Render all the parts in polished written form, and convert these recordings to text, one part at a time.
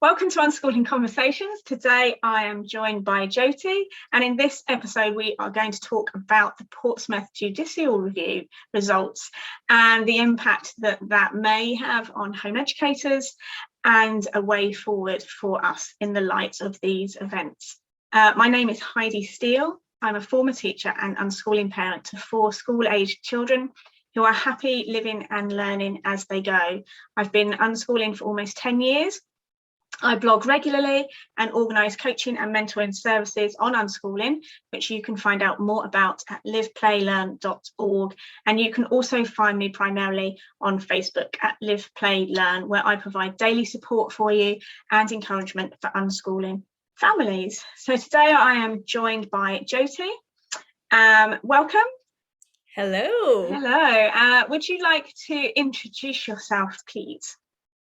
Welcome to Unschooling Conversations. Today I am joined by Jyoti, and in this episode we are going to talk about the Portsmouth Judicial Review results and the impact that may have on home educators and a way forward for us in the light of these events. My name is Heidi Steel. I'm a former teacher and unschooling parent to 4 school-aged children who are happy living and learning as they go. I've been unschooling for almost 10 years. I blog regularly and organise coaching and mentoring services on unschooling, which you can find out more about at liveplaylearn.org. And you can also find me primarily on Facebook at Live Play Learn, where I provide daily support for you and encouragement for unschooling families. So today I am joined by Jyoti. Welcome. Hello. Hello. Would you like to introduce yourself, please?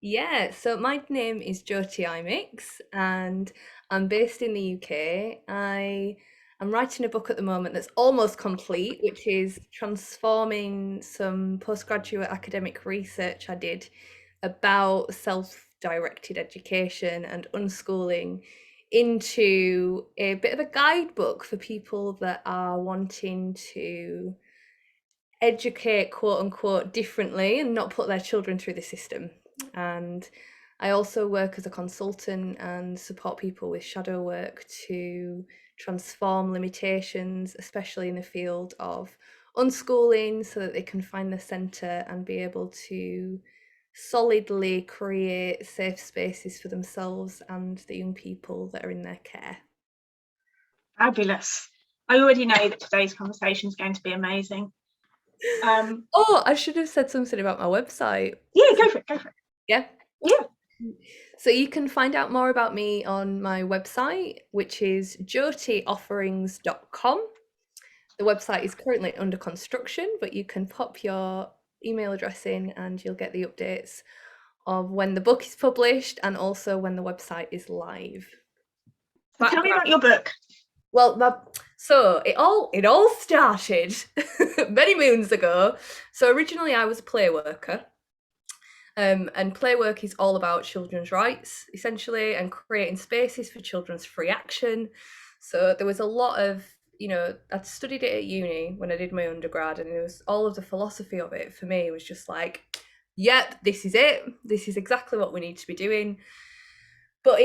Yeah, so my name is Jyoti Imix and I'm based in the UK. I'm writing a book at the moment that's almost complete, which is transforming some postgraduate academic research I did about self-directed education and unschooling into a bit of a guidebook for people that are wanting to educate, quote unquote, differently and not put their children through the system. And I also work as a consultant and support people with Shadowwork to transform limitations, especially in the field of unschooling, so that they can find the centre and be able to solidly create safe spaces for themselves and the young people that are in their care. Fabulous. I already know that today's conversation is going to be amazing. I should have said something about my website. Yeah, go for it. Yeah? Yeah. So you can find out more about me on my website, which is jyotiofferings.com. The website is currently under construction, but you can pop your email address in and you'll get the updates of when the book is published and also when the website is live. Tell me about your book. Well, so it all started many moons ago. So originally I was a play worker. And play work is all about children's rights, essentially, and creating spaces for children's free action. So there was a lot of, I'd studied it at uni when I did my undergrad, and it was all of the philosophy of it for me was just like, yep, this is it. This is exactly what we need to be doing. But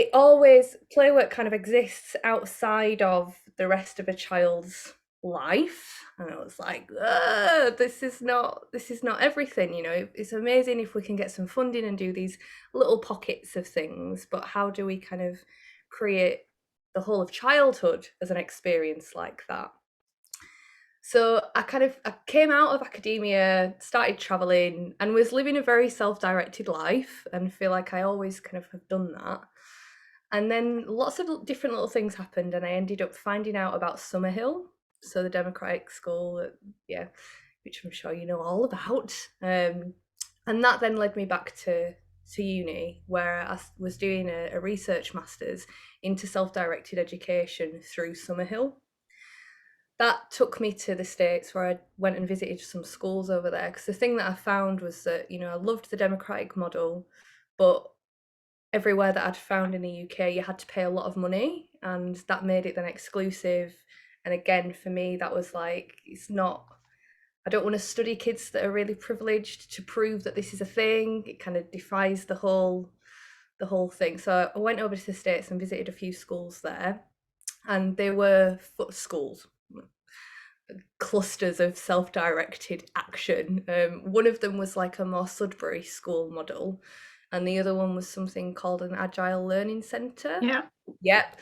play work kind of exists outside of the rest of a child's life, and I was like, this is not everything. It's amazing if we can get some funding and do these little pockets of things, but how do we kind of create the whole of childhood as an experience like that? So I came out of academia, started traveling, and was living a very self-directed life, and feel like I always kind of have done that. And then lots of different little things happened, and I ended up finding out about Summerhill, so the democratic school, which I'm sure you know all about. And that then led me back to uni, where I was doing a research master's into self-directed education through Summerhill. That took me to the States, where I went and visited some schools over there, because the thing that I found was that, I loved the democratic model, but everywhere that I'd found in the UK, you had to pay a lot of money, and that made it then exclusive. And again, for me, that was like, I don't want to study kids that are really privileged to prove that this is a thing. It kind of defies the whole thing. So I went over to the States and visited a few schools there, and they were schools, clusters of self-directed action. One of them was like a more Sudbury school model, and the other one was something called an Agile Learning Centre. Yeah. Yep.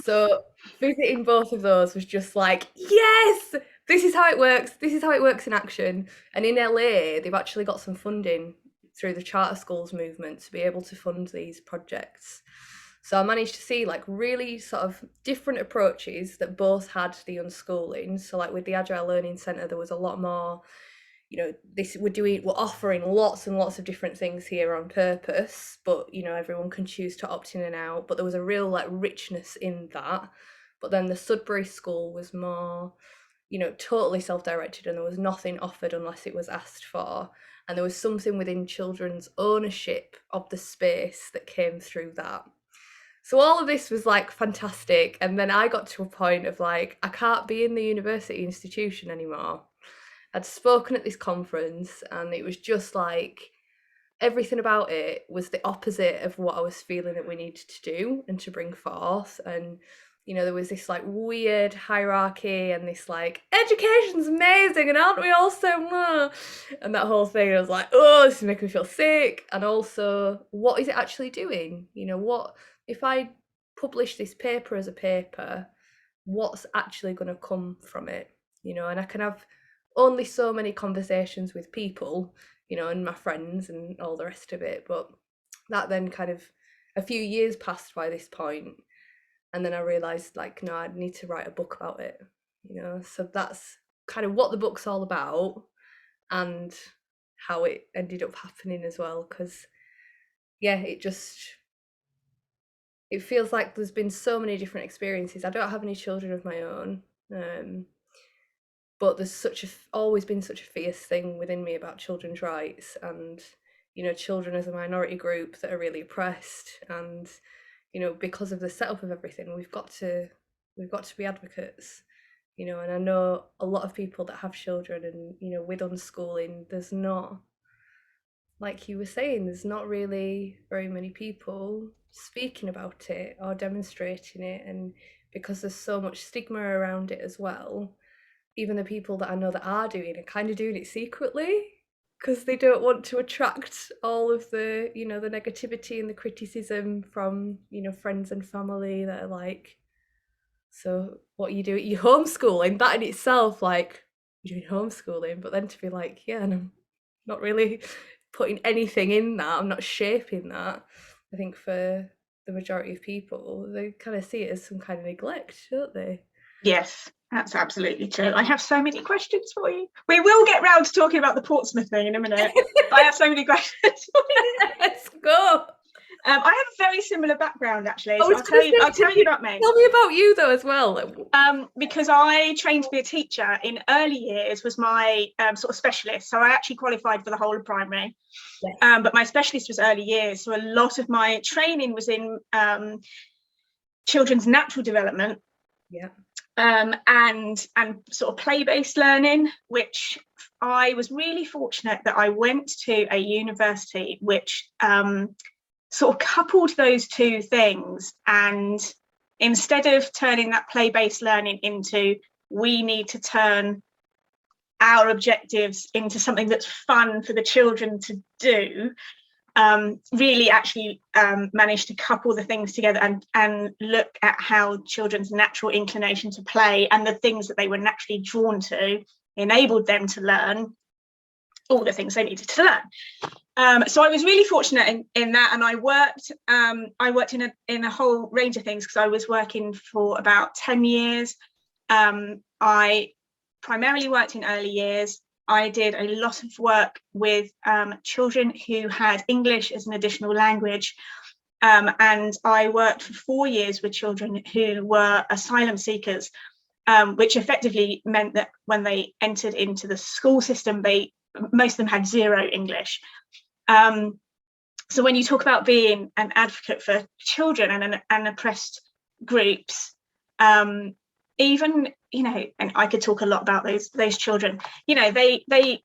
So visiting both of those was just like, yes, this is how it works. This is how it works in action. And in LA, they've actually got some funding through the charter schools movement to be able to fund these projects. So I managed to see like really sort of different approaches that both had the unschooling. So like with the Agile Learning Centre, there was a lot more, we're offering lots and lots of different things here on purpose, but everyone can choose to opt in and out. But there was a real like richness in that. But then the Sudbury school was more, totally self-directed, and there was nothing offered unless it was asked for. And there was something within children's ownership of the space that came through that. So all of this was like fantastic. And then I got to a point of like, I can't be in the university institution anymore. I'd spoken at this conference and it was just like, everything about it was the opposite of what I was feeling that we needed to do and to bring forth. And, you know, there was this like weird hierarchy and this like, education's amazing and aren't we all so, and that whole thing. I was like, oh, this is making me feel sick. And also, what is it actually doing? You know, what if I publish this paper as a paper, what's actually going to come from it? You know, and I can have only so many conversations with people, you know, and my friends and all the rest of it. But that then kind of, a few years passed by this point, and then I realised like, no, I need to write a book about it, you know. So that's kind of what the book's all about and how it ended up happening as well. Because yeah, it feels like there's been so many different experiences. I don't have any children of my own, but there's always been such a fierce thing within me about children's rights and, you know, children as a minority group that are really oppressed. And, you know, because of the setup of everything, we've got to be advocates, you know. And I know a lot of people that have children, and, you know, with unschooling, there's not, like you were saying, there's not really very many people speaking about it or demonstrating it. And because there's so much stigma around it as well, even the people that I know that are doing it, kind of doing it secretly because they don't want to attract all of the, you know, the negativity and the criticism from, you know, friends and family that are like, so what you do, you homeschooling, that in itself, like, you're doing homeschooling, but then to be like, yeah, and I'm not really putting anything in that, I'm not shaping that. I think for the majority of people, they kind of see it as some kind of neglect, don't they? Yes, that's absolutely true. I have so many questions for you. We will get round to talking about the Portsmouth thing in a minute. I have so many questions for you. Let's go. I have a very similar background, actually. So I'll tell you about me. Tell me about you, though, as well. Because I trained to be a teacher in early years was my sort of specialist. So I actually qualified for the whole of primary. Yes. But my specialist was early years. So a lot of my training was in children's natural development. Yeah. And sort of play-based learning, which I was really fortunate that I went to a university which sort of coupled those two things. And instead of turning that play-based learning into, we need to turn our objectives into something that's fun for the children to do, really actually managed to couple the things together and look at how children's natural inclination to play and the things that they were naturally drawn to enabled them to learn all the things they needed to learn. So I was really fortunate in that, and I worked in a whole range of things because I was working for about 10 years. I primarily worked in early years. I did a lot of work with children who had English as an additional language, and I worked for 4 years with children who were asylum seekers, which effectively meant that when they entered into the school system, most of them had zero English. So when you talk about being an advocate for children and oppressed groups, even, you know, and I could talk a lot about those children, you know, they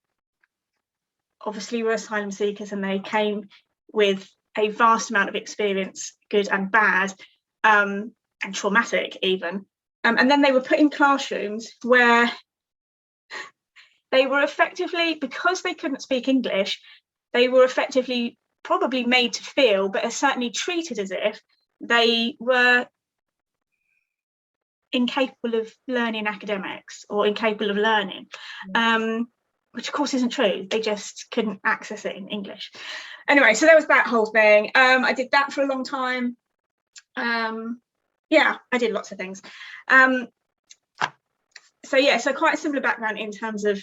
obviously were asylum seekers and they came with a vast amount of experience, good and bad, and traumatic even. And then they were put in classrooms where they were effectively, because they couldn't speak English, they were effectively probably made to feel, but are certainly treated as if they were incapable of learning academics or incapable of learning, which of course isn't true. They just couldn't access it in English. Anyway, so there was that whole thing. I did that for a long time. Yeah, I did lots of things. So quite a similar background in terms of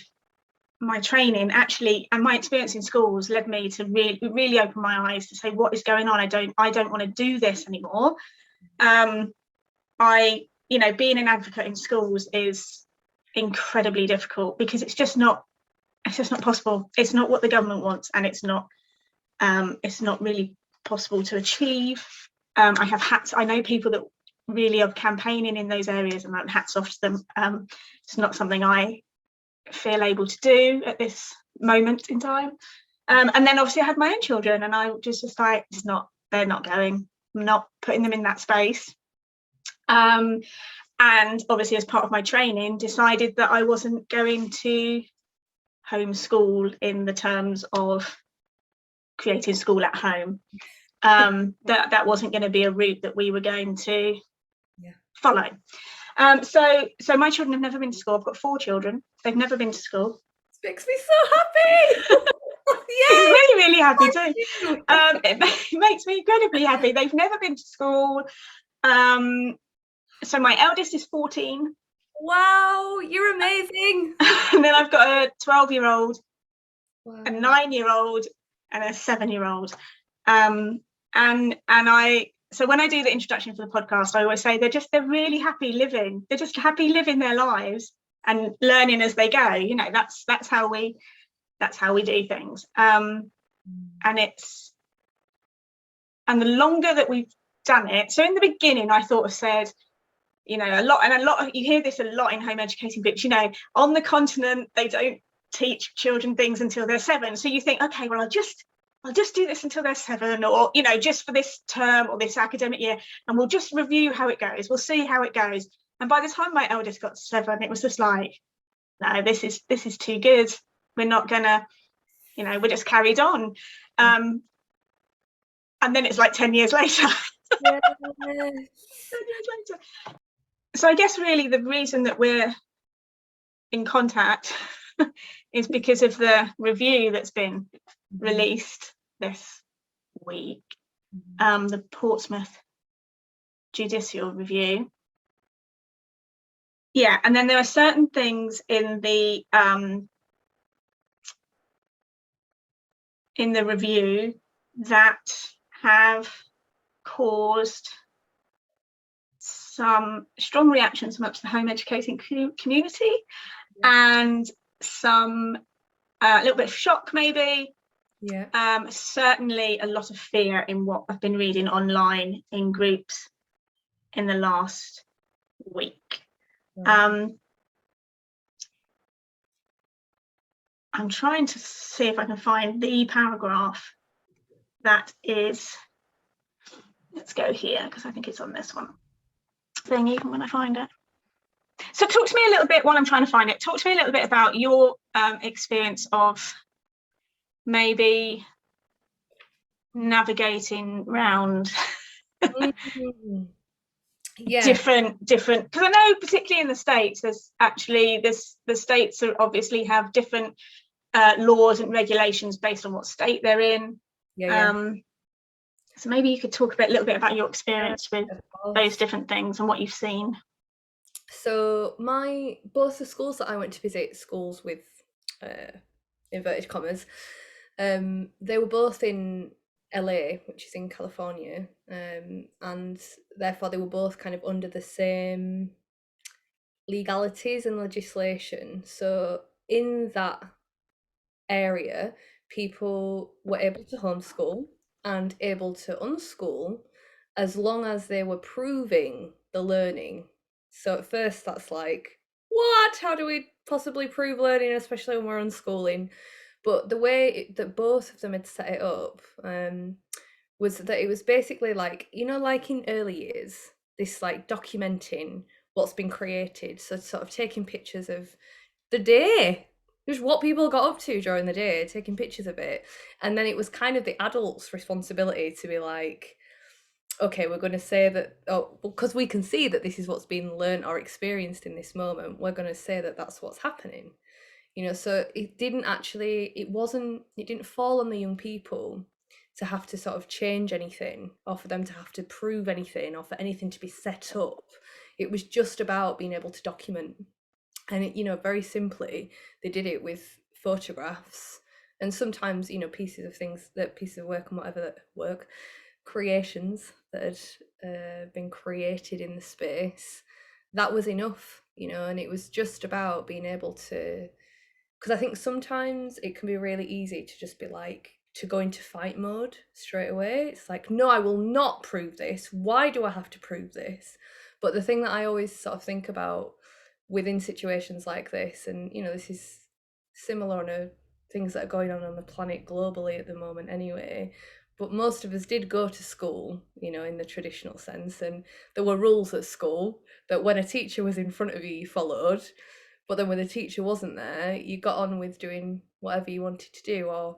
my training, actually, and my experience in schools led me to really open my eyes to say, what is going on? I don't want to do this anymore. You know, being an advocate in schools is incredibly difficult because it's just not it's just not possible. It's not what the government wants, and it's not really possible to achieve. I know people that really are campaigning in those areas, and hats off to them. It's not something I feel able to do at this moment in time. And then obviously I had my own children, and I just like, they're not going. I'm not putting them in that space. And obviously, as part of my training, decided that I wasn't going to homeschool in the terms of creating school at home. That wasn't going to be a route that we were going to follow. So my children have never been to school. I've got 4 children. They've never been to school. This makes me so happy. It's really, really happy too. It makes me incredibly happy. They've never been to school. So my eldest is 14. Wow, you're amazing. And then I've got a 12-year-old, a 9-year-old, and a 7-year-old. So when I do the introduction for the podcast, I always say they're really happy living. They're just happy living their lives and learning as they go. You know, that's how we do things. And the longer that we've done it. So in the beginning, I said, you know, a lot, you hear this a lot in home educating books, you know, on the continent, they don't teach children things until they're 7. So you think, okay, well, I'll just do this until they're 7, or, you know, just for this term or this academic year, and we'll just review how it goes. We'll see how it goes. And by the time my eldest got 7, it was just like, no, this is too good. We're not gonna, you know, we're just carried on. And then it's like 10 years later. 10 years later. So I guess really the reason that we're in contact is because of the review that's been released this week, the Portsmouth Judicial review. Yeah, and then there are certain things in the review that have caused some strong reactions amongst the home educating community, and some a little bit of shock maybe. Certainly a lot of fear in what I've been reading online in groups in the last week. I'm trying to see if I can find the paragraph that is, let's go here, because I think it's on this one thing, even when I find it. So talk to me a little bit, while I'm trying to find it, talk to me a little bit about your experience of maybe navigating round different, because I know particularly in the States, the states obviously have different laws and regulations based on what state they're in. So maybe you could talk a little bit about your experience with those different things and what you've seen. So both the schools that I went to visit, schools with inverted commas, they were both in LA, which is in California, and therefore they were both kind of under the same legalities and legislation. So in that area, people were able to homeschool and able to unschool as long as they were proving the learning. So at first that's like, what? How do we possibly prove learning, especially when we're unschooling? But the way that both of them had set it up was that it was basically like, you know, like in early years, this like documenting what's been created. So sort of taking pictures of the day, just what people got up to during the day, taking pictures of it. And then it was kind of the adults' responsibility to be like, okay, we're going to say that, because we can see that this is what's been learned or experienced in this moment, we're going to say that that's what's happening. You know, so it didn't fall on the young people to have to sort of change anything, or for them to have to prove anything, or for anything to be set up. It was just about being able to document. And it, you know, very simply, they did it with photographs and sometimes, you know, pieces of work and whatever that work, creations that had been created in the space. That was enough, you know, and it was just about being able to because I think sometimes it can be really easy to just be like, to go into fight mode straight away. It's like, no, I will not prove this. Why do I have to prove this? But the thing that I always sort of think about within situations like this, and this is similar on things that are going on the planet globally at the moment anyway, but most of us did go to school, in the traditional sense, and there were rules at school that when a teacher was in front of you, you followed. But then when the teacher wasn't there, you got on with doing whatever you wanted to do, or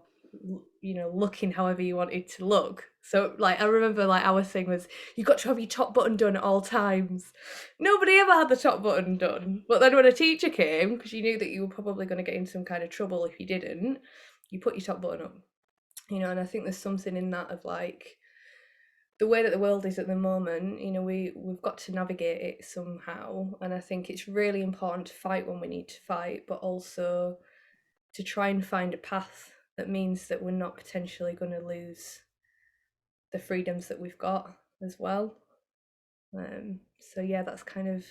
looking however you wanted to look. So like, I remember like our thing was, you got to have your top button done at all times. Nobody ever had the top button done. But then when a teacher came, because you knew that you were probably going to get in some kind of trouble if you didn't, you put your top button up. And I think there's something in that of like the way that the world is at the moment. We've got to navigate it somehow, and I think it's really important to fight when we need to fight, but also to try and find a path that means that we're not potentially going to lose the freedoms that we've got as well. So yeah, that's kind of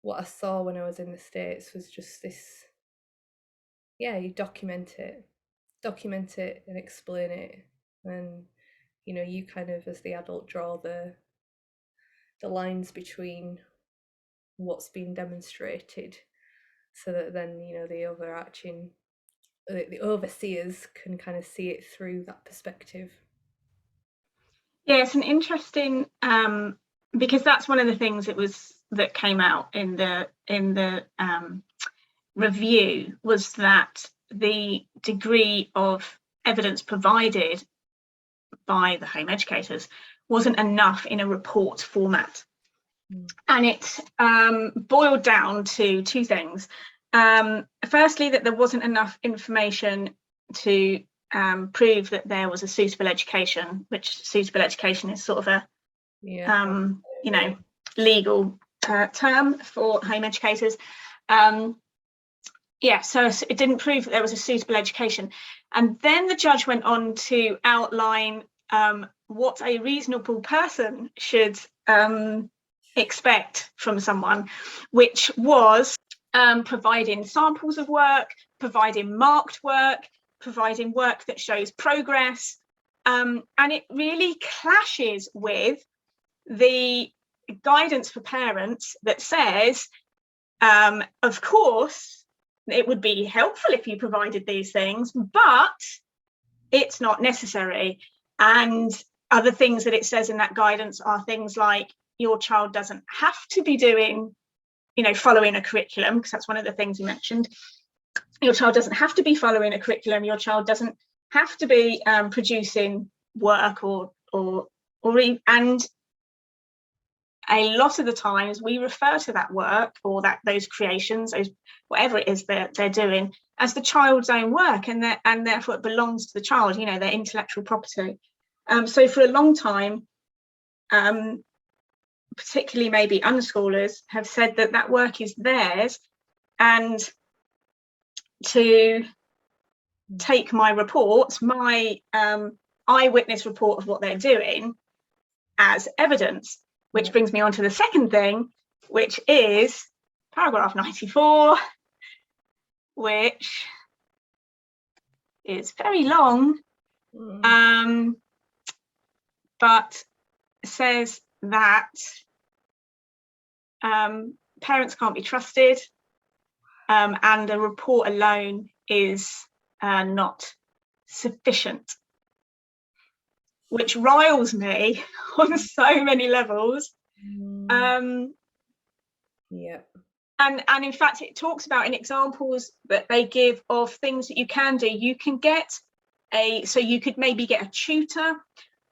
what I saw when I was in the States, was just this, you document it and explain it, and you kind of as the adult draw the lines between what's being demonstrated, so that then the overseers can kind of see it through that perspective. Yeah, it's an interesting because that's one of the things that came out in the review, was that the degree of evidence provided by the home educators wasn't enough in a report format. And it boiled down to two things. Firstly, that there wasn't enough information to prove that there was a suitable education, which suitable education is sort of a legal term for home educators. So it didn't prove that there was a suitable education. And then the judge went on to outline what a reasonable person should expect from someone, which was providing samples of work, providing marked work, providing work that shows progress. And it really clashes with the guidance for parents that says, of course, it would be helpful if you provided these things, but it's not necessary. And other things that it says in that guidance are things like, your child doesn't have to be doing, following a curriculum, because that's one of the things you mentioned. Your child doesn't have to be following a curriculum. Your child doesn't have to be producing work and a lot of the times we refer to that work or those creations, whatever it is they're doing, as the child's own work, and therefore it belongs to the child, their intellectual property. So for a long time, particularly maybe unschoolers, have said that work is theirs, and to take my report, my eyewitness report of what they're doing, as evidence. Which brings me on to the second thing, which is paragraph 94, which is very long, but says that parents can't be trusted, and a report alone is not sufficient, which riles me on so many levels. And in fact, it talks about in examples that they give of things that you can do. You can get so you could maybe get a tutor,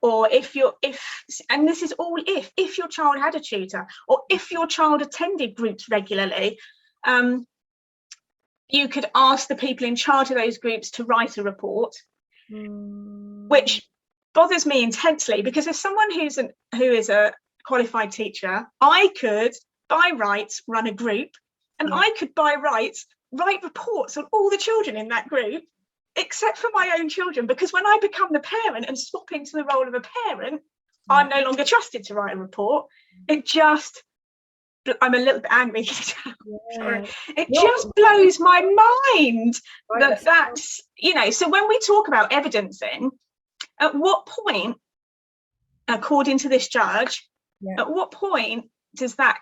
or and this is all if your child had a tutor, or if your child attended groups regularly, you could ask the people in charge of those groups to write a report, which bothers me intensely, because as someone who is a qualified teacher, I could by rights run a group, and I could by rights write reports on all the children in that group, except for my own children, because when I become the parent and swap into the role of a parent, I'm no longer trusted to write a report. It just I'm a little bit angry. Sorry. It No, just blows my mind right, that's, so when we talk about evidencing, at what point, according to this judge, at what point does that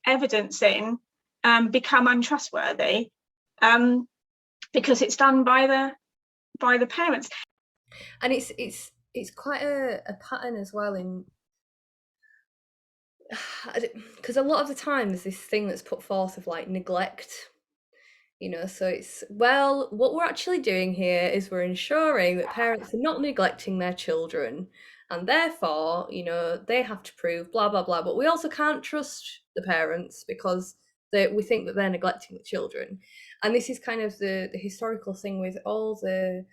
evidencing become untrustworthy? Because it's done by the parents. And it's quite a pattern as well, in because a lot of the time there's this thing that's put forth of like neglect, so it's, well, what we're actually doing here is we're ensuring that parents are not neglecting their children, and therefore, they have to prove blah blah blah, but we also can't trust the parents because we think that they're neglecting the children. And this is kind of the historical thing with all the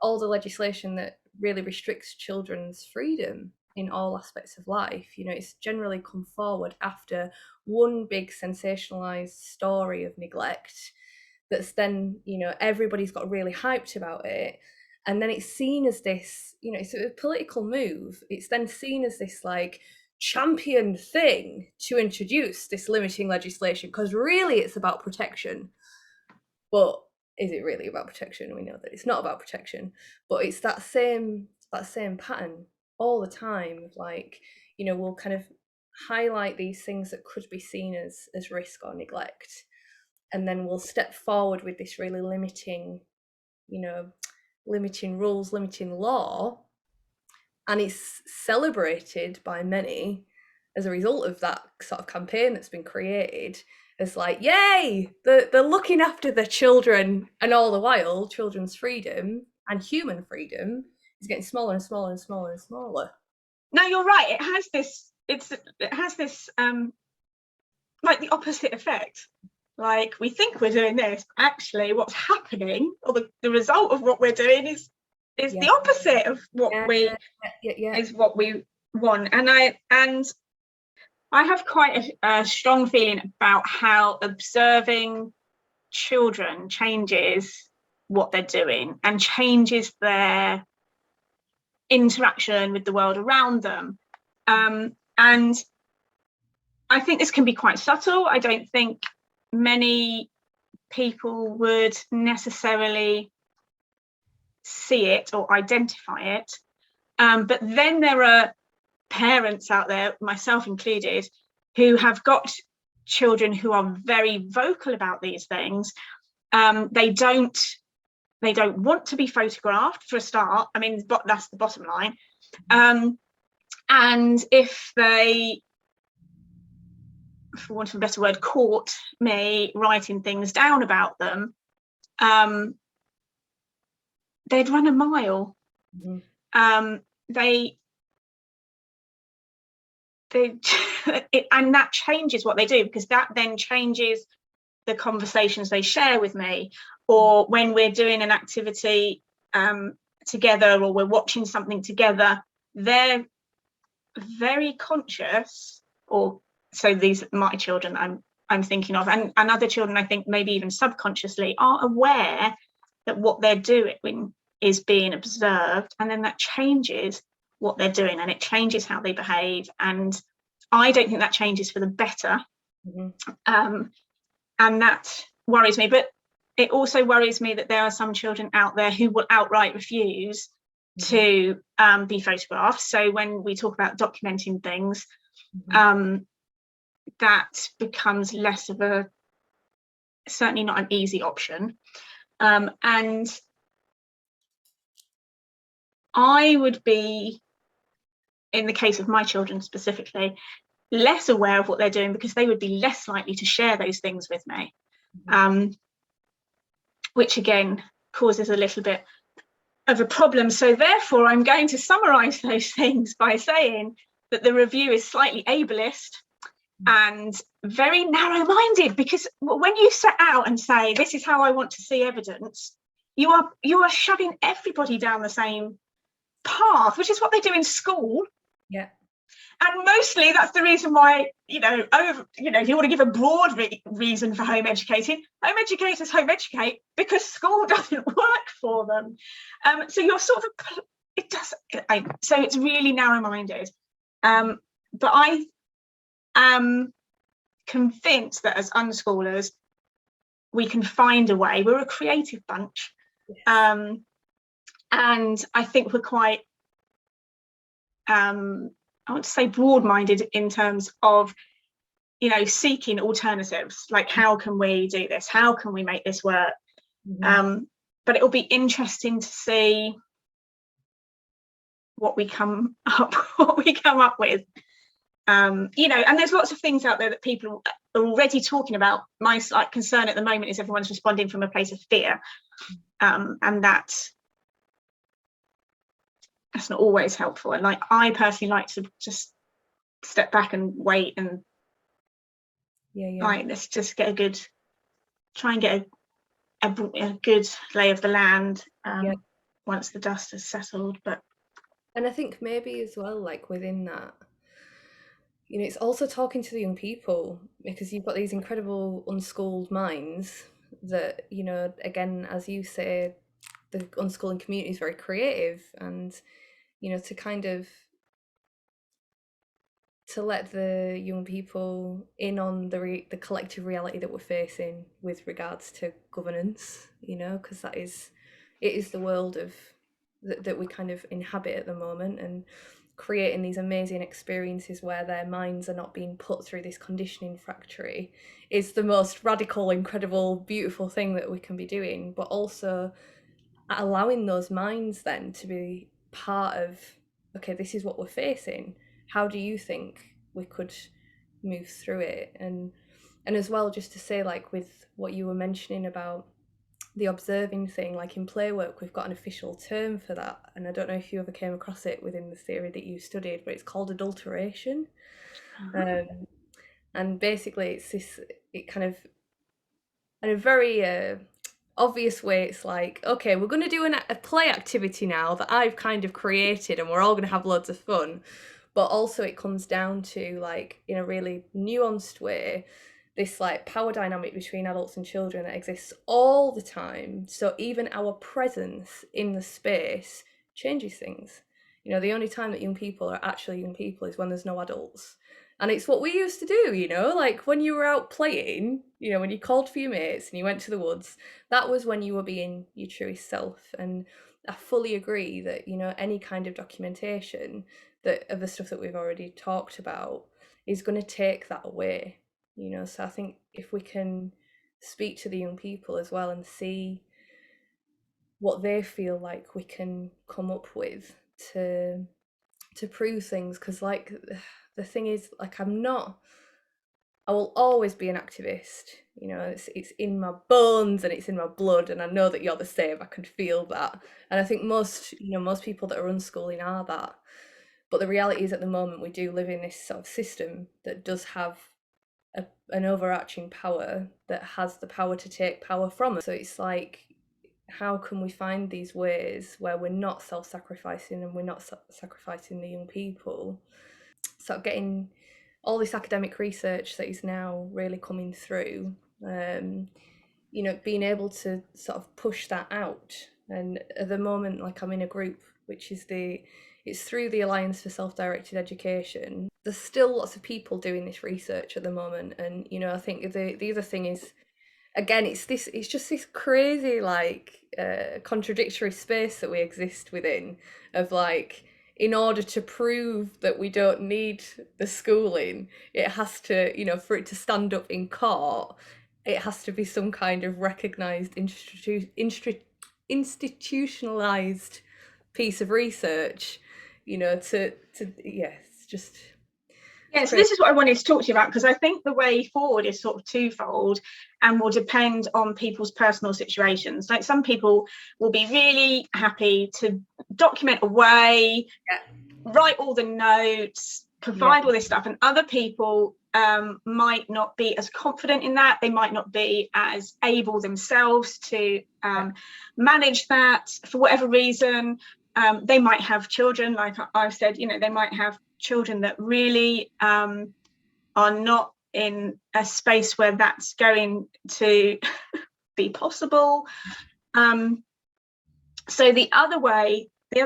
legislation that really restricts children's freedom in all aspects of life. It's generally come forward after one big sensationalized story of neglect that's then, everybody's got really hyped about it, and then it's seen as this, it's a political move. It's then seen as this like champion thing to introduce this limiting legislation, because really it's about protection. But is it really about protection? We know that it's not about protection, but it's that same pattern all the time. Like, we'll kind of highlight these things that could be seen as risk or neglect, and then we'll step forward with this really limiting rules, limiting law, and it's celebrated by many as a result of that sort of campaign that's been created. It's like, yay, they're looking after their children, and all the while children's freedom and human freedom is getting smaller and smaller and smaller and smaller. No, you're right. It has this like the opposite effect. Like, we think we're doing this, but actually what's happening, or the result of what we're doing is the opposite of what is what we want. And I have quite a strong feeling about how observing children changes what they're doing and changes their interaction with the world around them. And I think this can be quite subtle. I don't think many people would necessarily see it or identify it. But then there are parents out there, myself included, who have got children who are very vocal about these things. They don't want to be photographed, for a start. I mean, that's the bottom line. And if they, for want of a better word, caught me writing things down about them, they'd run a mile. And that changes what they do, because that then changes the conversations they share with me, or when we're doing an activity together, or we're watching something together, they're very conscious, or so these are my children I'm thinking of, and other children, I think maybe even subconsciously, are aware that what they're doing is being observed, and then that changes what they're doing, and it changes how they behave. And I don't think that changes for the better. And that worries me. But it also worries me that there are some children out there who will outright refuse to be photographed. So when we talk about documenting things, that becomes less of a, certainly not an easy option. And I would be, in the case of my children specifically, less aware of what they're doing, because they would be less likely to share those things with me, which again causes a little bit of a problem. So therefore, I'm going to summarise those things by saying that the review is slightly ableist and very narrow-minded, because when you set out and say, this is how I want to see evidence, you are shoving everybody down the same path, which is what they do in school. And mostly that's the reason why, if you want to give a broad reason for home educating, home educators home educate because school doesn't work for them. So you're sort of, so it's really narrow-minded. But convinced that as unschoolers, we can find a way. We're a creative bunch. Yes. And I think we're quite, I want to say broad-minded in terms of, you know, seeking alternatives, like how can we do this? How can we make this work? But it'll be interesting to see what we come up with. You know, and there's lots of things out there that people are already talking about. My slight concern at the moment is everyone's responding from a place of fear, and that's not always helpful. And like, I personally like to just step back and wait and like, let's just get try and get a good lay of the land once the dust has settled. And I think maybe as well, like within that, you know, it's also talking to the young people, because you've got these incredible unschooled minds that, you know, again, as you say, the unschooling community is very creative, and, you know, to kind of to let the young people in on the collective reality that we're facing with regards to governance, you know, because it is the world of that we kind of inhabit at the moment, and creating these amazing experiences where their minds are not being put through this conditioning factory is the most radical, incredible, beautiful thing that we can be doing. But also allowing those minds then to be part of, okay, this is what we're facing, how do you think we could move through it? And as well, just to say, like with what you were mentioning about the observing thing, like in play work, we've got an official term for that, and I don't know if you ever came across it within the theory that you studied, but it's called adulteration. And basically it's this, it kind of, in a very obvious way, it's like, okay, we're going to do a play activity now that I've kind of created, and we're all going to have loads of fun. But also it comes down to, like, in a really nuanced way, this like power dynamic between adults and children that exists all the time. So even our presence in the space changes things. You know, the only time that young people are actually young people is when there's no adults. And it's what we used to do, you know, like when you were out playing, you know, when you called for your mates and you went to the woods, that was when you were being your truest self. And I fully agree that, you know, any kind of documentation that of the stuff that we've already talked about is going to take that away, you know. So I think if we can speak to the young people as well and see what they feel like we can come up with to prove things, because like the thing is, like, I will always be an activist, you know, it's in my bones and it's in my blood, and I know that you're the same. I can feel that, and I think most people that are unschooling are that. But the reality is, at the moment, we do live in this sort of system that does have an overarching power that has the power to take power from us. So it's like, how can we find these ways where we're not self-sacrificing and we're not sacrificing the young people? So getting all this academic research that is now really coming through, you know, being able to sort of push that out. And at the moment, like, I'm in a group which is it's through the Alliance for Self-Directed Education. There's still lots of people doing this research at the moment, and, you know, I think the other thing is, again, it's just this crazy, like, contradictory space that we exist within, of like, in order to prove that we don't need the schooling, it has to, you know, for it to stand up in court, it has to be some kind of recognised institutionalized piece of research, you know, to yes, just yeah. So this is what I wanted to talk to you about, because I think the way forward is sort of twofold and will depend on people's personal situations. Like, some people will be really happy to document away, write all the notes, provide all this stuff, and other people might not be as confident in that. They might not be as able themselves to manage that for whatever reason. They might have children, like I've said, you know, they might have children that really are not in a space where that's going to be possible. So the other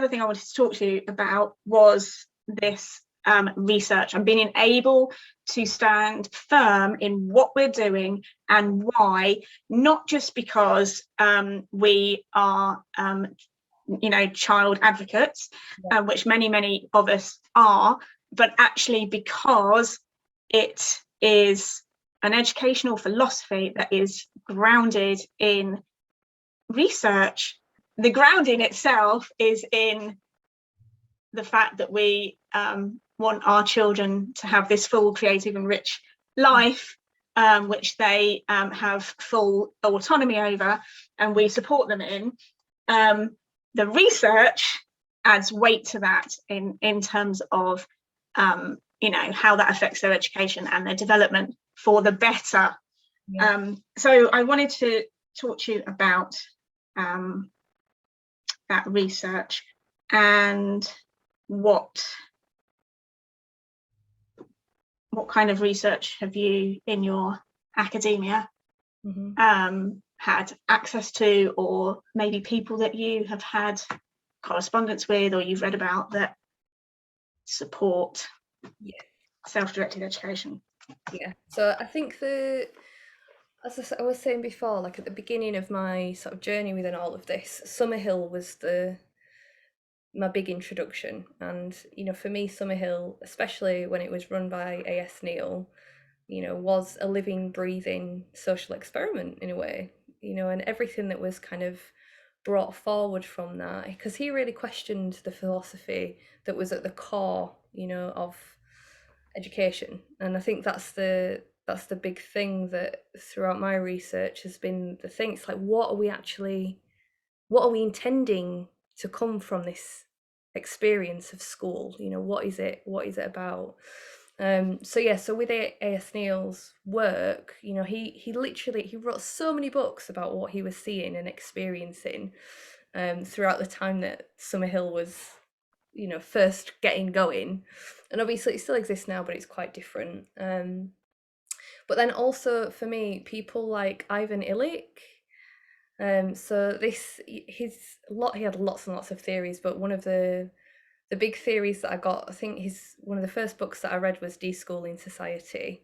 thing I wanted to talk to you about was this research and being able to stand firm in what we're doing and why, not just because we are child advocates, which many of us are, but actually because it is an educational philosophy that is grounded in research. The grounding itself is in the fact that we want our children to have this full, creative and rich life, which they have full autonomy over, and we support them in. The research adds weight to that in terms of how that affects their education and their development for the better. So I wanted to talk to you about that research and what kind of research have you in your academia had access to, or maybe people that you have had correspondence with or you've read about that support self-directed education? So I think as I was saying before, like at the beginning of my sort of journey within all of this, Summerhill was my big introduction. And for me, Summerhill, especially when it was run by A.S. Neil, was a living, breathing social experiment in a way, and everything that was kind of brought forward from that, because he really questioned the philosophy that was at the core, of education. And I think that's the big thing that throughout my research has been the thing. It's like, what are we intending to come from this experience of school? What is it about? So with A.S. Neil's work, he wrote so many books about what he was seeing and experiencing throughout the time that Summerhill was first getting going. And obviously it still exists now, but it's quite different. But then also for me, people like Ivan Illich, so he had lots and lots of theories, but one of the big theories that I got, I think one of the first books that I read was Deschooling Society.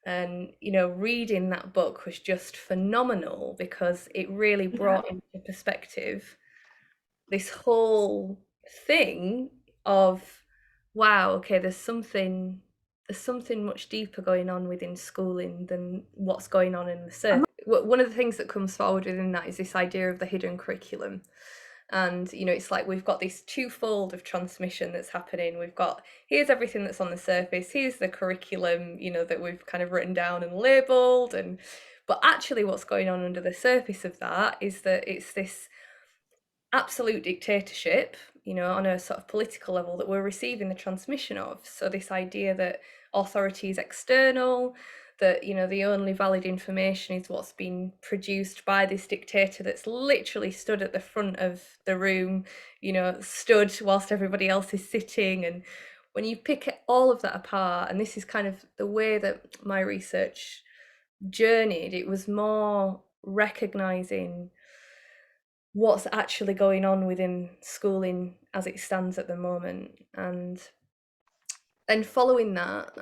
And, reading that book was just phenomenal because it really brought into perspective this whole thing of, wow, okay, there's something much deeper going on within schooling than what's going on in the surface. One of the things that comes forward within that is this idea of the hidden curriculum. And it's like we've got this twofold of transmission that's happening. We've got, here's everything that's on the surface, here's the curriculum that we've kind of written down and labeled, but actually what's going on under the surface of that is that it's this absolute dictatorship, on a sort of political level that we're receiving the transmission of. So this idea that authority is external, that the only valid information is what's been produced by this dictator that's literally stood at the front of the room, stood whilst everybody else is sitting. And when you pick all of that apart, and this is kind of the way that my research journeyed, it was more recognizing what's actually going on within schooling as it stands at the moment. And then following that,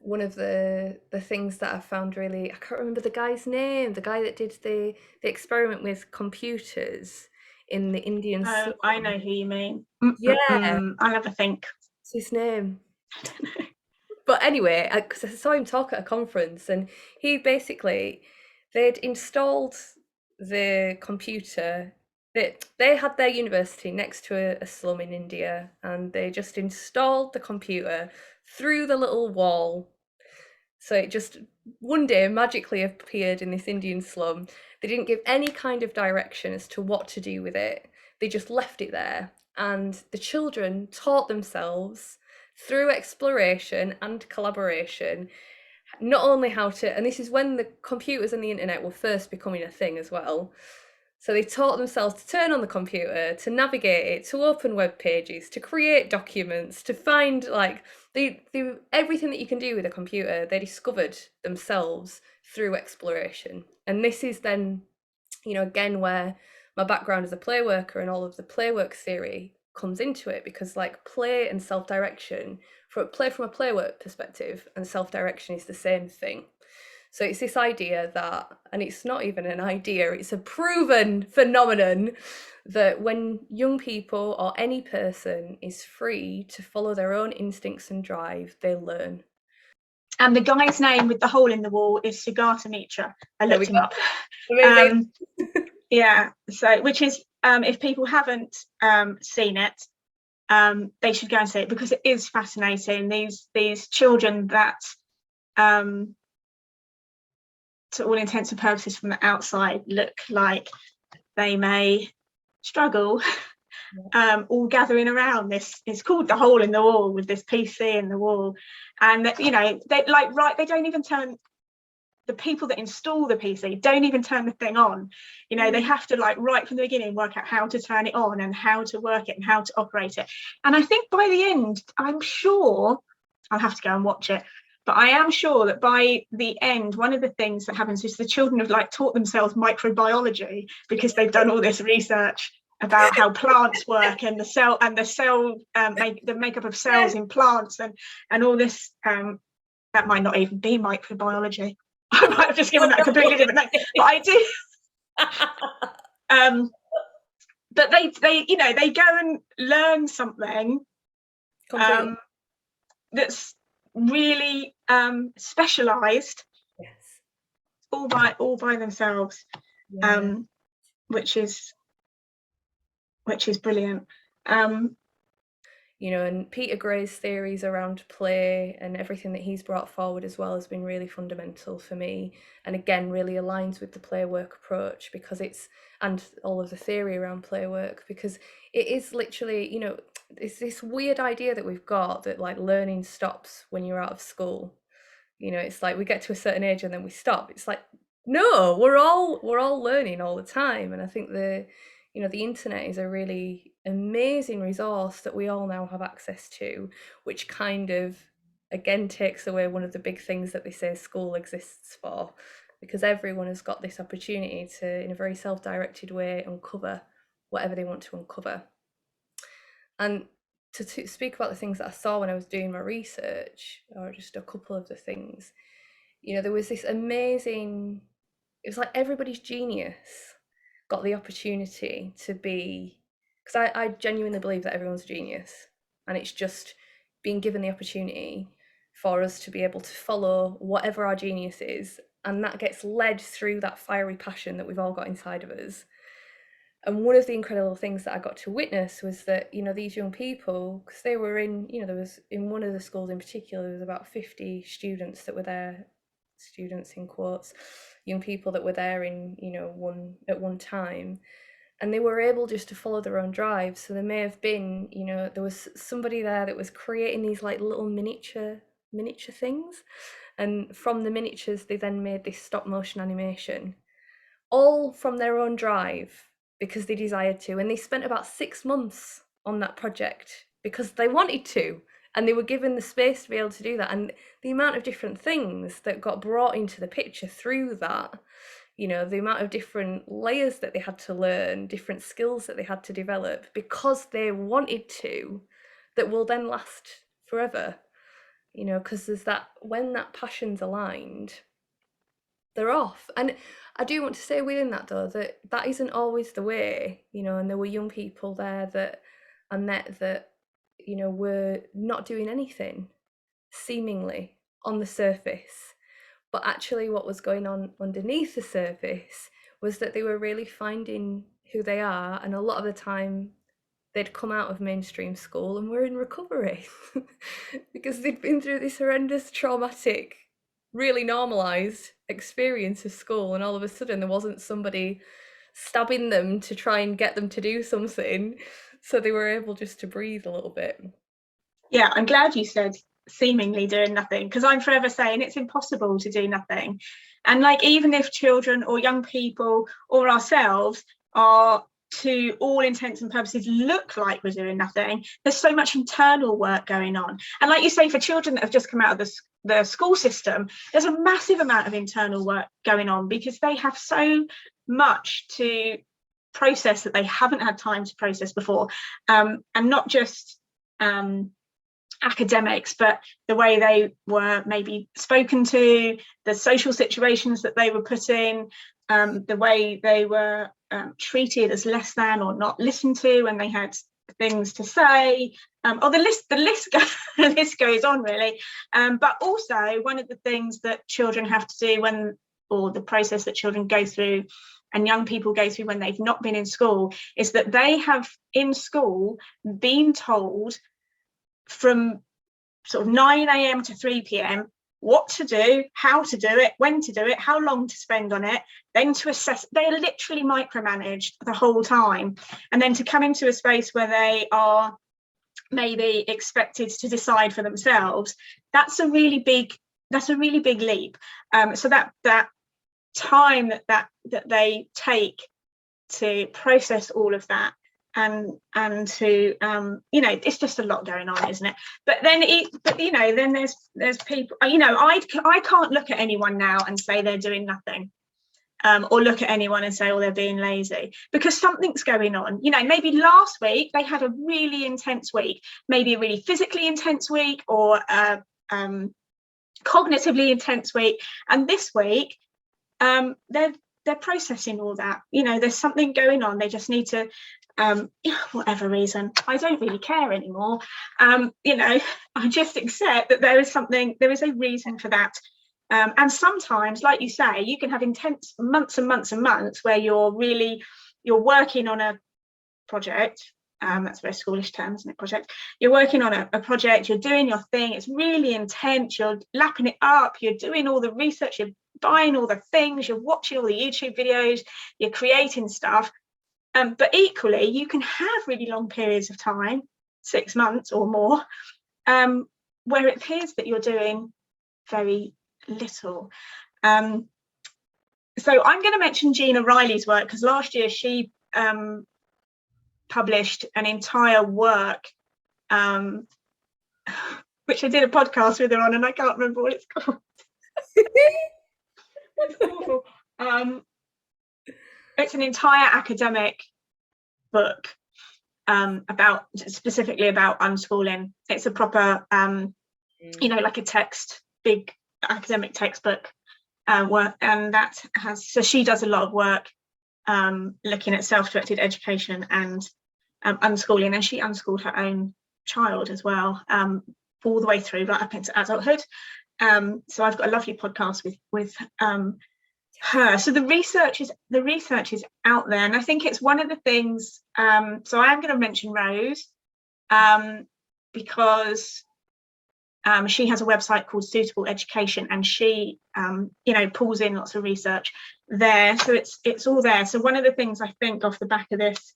one of the things that I found really, I can't remember the guy's name, the guy that did the experiment with computers in the Indian slum. I know who you mean. I'll have a think. What's his name? But anyway, because I saw him talk at a conference, and he basically, they'd installed the computer. They had their university next to a slum in India, and they just installed the computer through the little wall. So it just one day magically appeared in this Indian slum. They didn't give any kind of direction as to what to do with it. They just left it there. And the children taught themselves through exploration and collaboration, not only how to, and this is when the computers and the internet were first becoming a thing as well. So they taught themselves to turn on the computer, to navigate it, to open web pages, to create documents, to find everything that you can do with a computer, they discovered themselves through exploration. And this is then, again, where my background as a play worker and all of the play work theory comes into it, because like play and self-direction, from a play work perspective, and self-direction is the same thing. So it's this idea that, and it's not even an idea, it's a proven phenomenon, that when young people or any person is free to follow their own instincts and drive, they learn. And the guy's name with the hole in the wall is Sugata Mitra. I looked him up. Amazing. Yeah, so which is, if people haven't seen it, they should go and see it, because it is fascinating. These children that, to all intents and purposes from the outside, look like they may struggle, all gathering around this. It's called the hole in the wall, with this PC in the wall, and you know, they don't even turn, the people that install the PC don't even turn the thing on. You know, they have to, like, right from the beginning, work out how to turn it on and how to work it and how to operate it. And I think by the end, I'm sure, I'll have to go and watch it, but I am sure that by the end, one of the things that happens is the children have, like, taught themselves microbiology, because they've done all this research about how plants work, and the makeup of cells in plants, and all this. That might not even be microbiology. I might have just given that a completely different name, but I do. But they you know, they go and learn something that's really specialized, Yes. all by themselves, which is brilliant. You know, and Peter Gray's theories around play and everything that he's brought forward as well has been really fundamental for me, and again really aligns with the play work approach, because it's, and all of the theory around play work, because it is literally, you know, it's this weird idea that we've got that like learning stops when you're out of school. You know, it's like we get to a certain age and then we stop. It's like, no, we're all learning all the time. And I think the internet is a really amazing resource that we all now have access to, which kind of again takes away one of the big things that they say school exists for, because everyone has got this opportunity to, in a very self-directed way, uncover whatever they want to uncover. And to speak about the things that I saw when I was doing my research, or just a couple of the things, you know, there was this amazing, it was like everybody's genius got the opportunity to be, because I genuinely believe that everyone's a genius, and it's just being given the opportunity for us to be able to follow whatever our genius is, and that gets led through that fiery passion that we've all got inside of us. And one of the incredible things that I got to witness was that, you know, these young people, because they were in, you know, there was, in one of the schools in particular, there was about 50 students that were there, students in quotes, young people that were there in, you know, at one time, and they were able just to follow their own drive. So there may have been, you know, there was somebody there that was creating these like little miniature things, and from the miniatures they then made this stop motion animation, all from their own drive, because they desired to. And they spent about 6 months on that project because they wanted to, and they were given the space to be able to do that. And the amount of different things that got brought into the picture through that, you know, the amount of different layers that they had to learn, different skills that they had to develop because they wanted to, that will then last forever, you know, because there's that, when that passion's aligned, they're off. And I do want to say within that though, that isn't always the way, you know, and there were young people there that I met that, you know, were not doing anything seemingly on the surface, but actually what was going on underneath the surface was that they were really finding who they are, and a lot of the time they'd come out of mainstream school and were in recovery because they'd been through this horrendous, traumatic, really normalized experience of school, and all of a sudden there wasn't somebody stabbing them to try and get them to do something, so they were able just to breathe a little bit. Yeah, I'm glad you said seemingly doing nothing, because I'm forever saying it's impossible to do nothing. And like, even if children or young people or ourselves are, to all intents and purposes, look like we're doing nothing, there's so much internal work going on. And like you say, for children that have just come out of the school system, there's a massive amount of internal work going on, because they have so much to process that they haven't had time to process before, and not just academics, but the way they were maybe spoken to, the social situations that they were put in, the way they were treated as less than or not listened to when they had things to say, or the list goes on really. But also one of the things that children have to do or the process that children go through and young people go through when they've not been in school, is that they have in school been told from sort of 9 a.m. to 3 p.m. what to do, how to do it, when to do it, how long to spend on it, then to assess. They're literally micromanaged the whole time. And then to come into a space where they are maybe expected to decide for themselves, that's a really big leap. So that time that they take to process all of that, and to it's just a lot going on, isn't it? But then then there's people, I can't look at anyone now and say they're doing nothing, or look at anyone and say, oh, they're being lazy, because something's going on. Maybe last week they had a really intense week, maybe a really physically intense week, or cognitively intense week, and this week they're processing all that. There's something going on. They just need to, whatever reason, I don't really care anymore. I just accept that there is a reason for that. And sometimes, like you say, you can have intense months and months and months where you're working on a project. That's a very schoolish term, isn't it? Project. You're working on a project, you're doing your thing, it's really intense, you're lapping it up, you're doing all the research, you're buying all the things, you're watching all the YouTube videos, you're creating stuff. But equally, you can have really long periods of time, 6 months or more, where it appears that you're doing very little. So I'm going to mention Gina Riley's work, because last year she published an entire work, which I did a podcast with her on, and I can't remember what it's called. It's awful. It's an entire academic book specifically about unschooling. It's a proper, like a big academic textbook work, and so she does a lot of work looking at self-directed education and unschooling, and she unschooled her own child as well, all the way through, right up into adulthood. So I've got a lovely podcast with her. So the research is out there, and I think it's one of the things. So I am going to mention Rose, because she has a website called Suitable Education, and she pulls in lots of research there, so it's all there. So one of the things I think off the back of this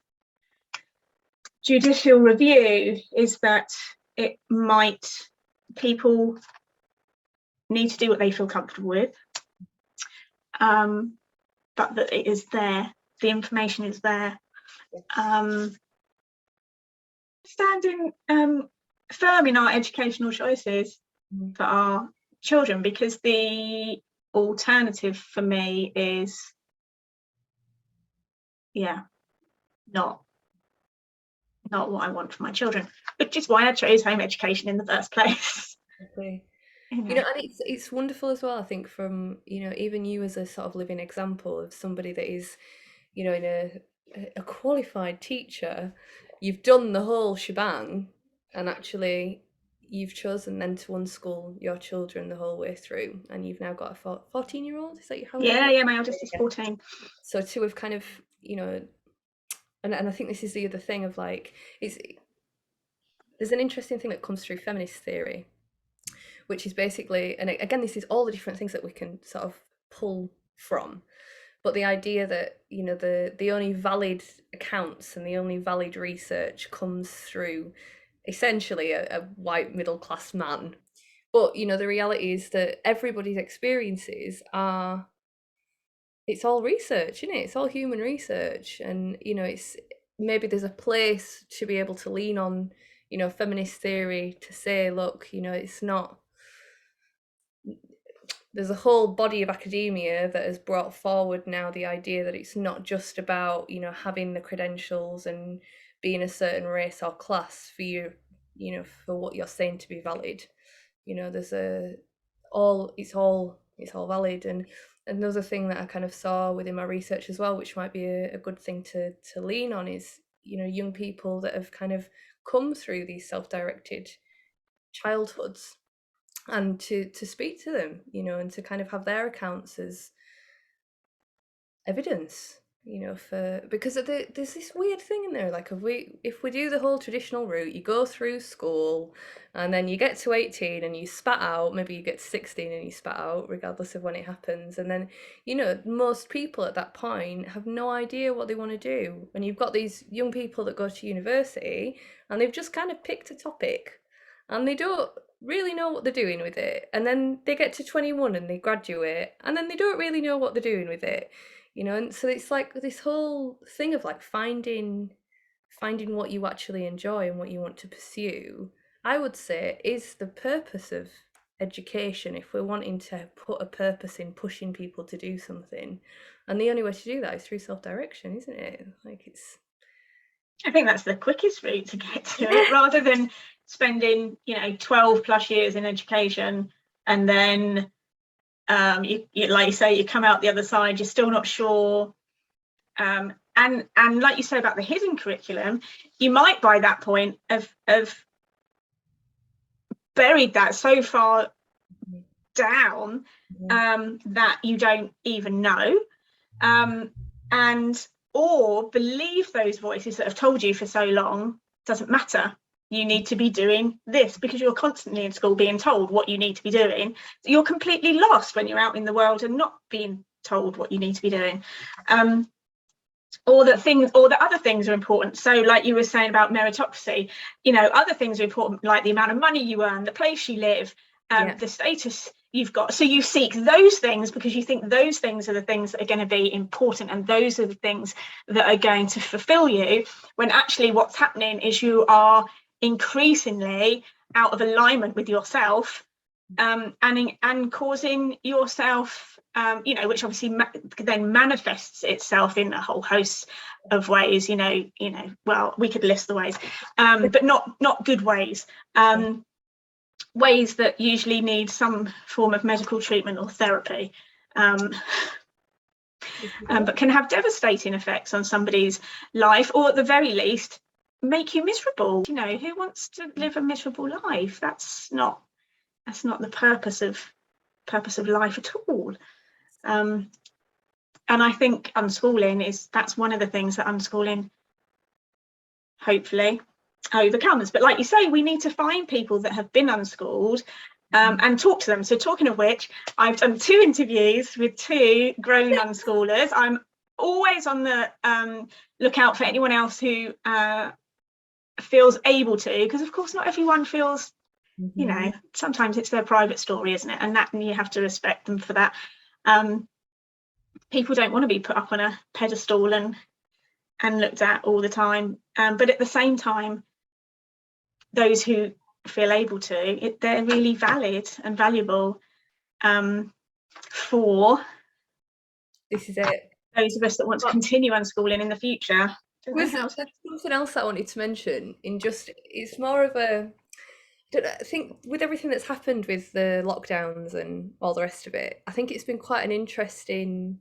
judicial review is that people need to do what they feel comfortable with, but that it is there, the information is there. Standing firm in our educational choices for our children, because the alternative for me is not what I want for my children, which is why I chose home education in the first place. Okay. And it's wonderful as well, I think, from even you as a sort of living example of somebody that is in a qualified teacher. You've done the whole shebang, and actually you've chosen then to unschool your children the whole way through, and you've now got a 14-year-old. Is that your old? Yeah, my eldest is 14. So to have kind of and I think this is the other thing of like, there's an interesting thing that comes through feminist theory, which is basically, and again, this is all the different things that we can sort of pull from, but the idea that the only valid accounts and the only valid research comes through essentially a white middle class man. But the reality is that everybody's experiences are, it's all research, isn't it? It's all human research, and it's maybe there's a place to be able to lean on feminist theory to say, look, it's not, there's a whole body of academia that has brought forward now the idea that it's not just about, you know, having the credentials and being a certain race or class for you, you know, for what you're saying to be valid. You know, there's it's all valid. And another thing that I kind of saw within my research as well, which might be a good thing to lean on, is, you know, young people that have kind of come through these self-directed childhoods, and to speak to them, you know, and to kind of have their accounts as evidence, you know, because there's this weird thing in there, like if we do the whole traditional route, you go through school and then you get to 18 and you spat out, maybe you get to 16 and you spat out, regardless of when it happens, and then, you know, most people at that point have no idea what they want to do, and you've got these young people that go to university and they've just kind of picked a topic and they don't really know what they're doing with it, and then they get to 21 and they graduate and then they don't really know what they're doing with it, you know. And so it's like this whole thing of like finding what you actually enjoy and what you want to pursue, I would say, is the purpose of education, if we're wanting to put a purpose in pushing people to do something. And the only way to do that is through self-direction, isn't it? Like, I think that's the quickest route to get to it, rather than spending, you know, 12 plus years in education and then you like you say, you come out the other side, you're still not sure, and like you say about the hidden curriculum, you might by that point have buried that so far down that you don't even know, and or believe those voices that have told you for so long, doesn't matter, you need to be doing this, because you're constantly in school being told what you need to be doing. So you're completely lost when you're out in the world and not being told what you need to be doing, or that other things are important. So like you were saying about meritocracy, you know, other things are important, like the amount of money you earn, the place you live, the status you've got. So you seek those things because you think those things are the things that are going to be important, and those are the things that are going to fulfill you, when actually what's happening is you are increasingly out of alignment with yourself, and causing yourself, you know, which obviously then manifests itself in a whole host of ways, you know, well, we could list the ways, but not good ways, ways that usually need some form of medical treatment or therapy, but can have devastating effects on somebody's life, or at the very least make you miserable. You know, who wants to live a miserable life? That's not the purpose of life at all. And I think unschooling that's one of the things that unschooling hopefully overcomes. But like you say, we need to find people that have been unschooled, and talk to them. So talking of which, I've done 2 interviews with 2 grown unschoolers. I'm always on the lookout for anyone else who feels able to, because of course not everyone feels, you know, sometimes it's their private story, isn't it? And you have to respect them for that. People don't want to be put up on a pedestal and looked at all the time, but at the same time, those who feel able to, they're really valid and valuable, for this is it, those of us that want to continue unschooling in the future. Something else I wanted to mention, it's more of a, I think with everything that's happened with the lockdowns and all the rest of it, I think it's been quite an interesting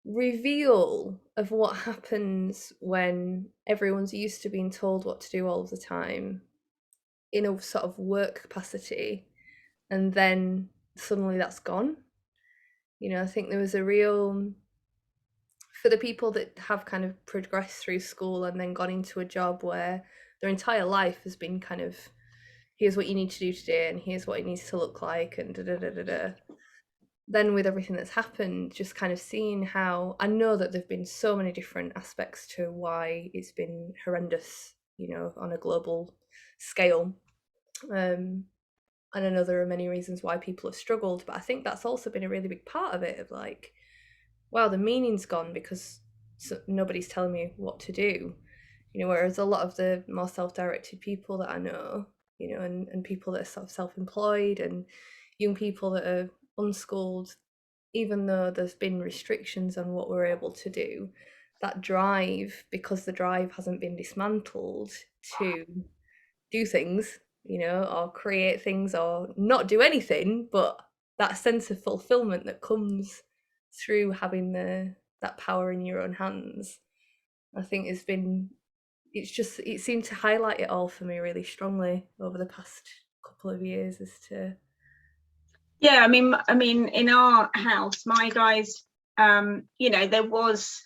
reveal of what happens when everyone's used to being told what to do all of the time in a sort of work capacity, and then suddenly that's gone. You know, I think there was a real, for the people that have kind of progressed through school and then gone into a job where their entire life has been kind of, here's what you need to do today and here's what it needs to look like, and then with everything that's happened, just kind of seeing how, I know that there've been so many different aspects to why it's been horrendous, you know, on a global scale, and I know there are many reasons why people have struggled, but I think that's also been a really big part of it, of like, wow, the meaning's gone because nobody's telling me what to do, you know. Whereas a lot of the more self-directed people that I know, you know, and people that are sort of self-employed and young people that are unschooled, even though there's been restrictions on what we're able to do, that drive, because the drive hasn't been dismantled to do things, or create things or not do anything, but that sense of fulfillment that comes through having that power in your own hands, I think it seemed to highlight it all for me really strongly over the past couple of years as to. Yeah, I mean, in our house, my guys, there was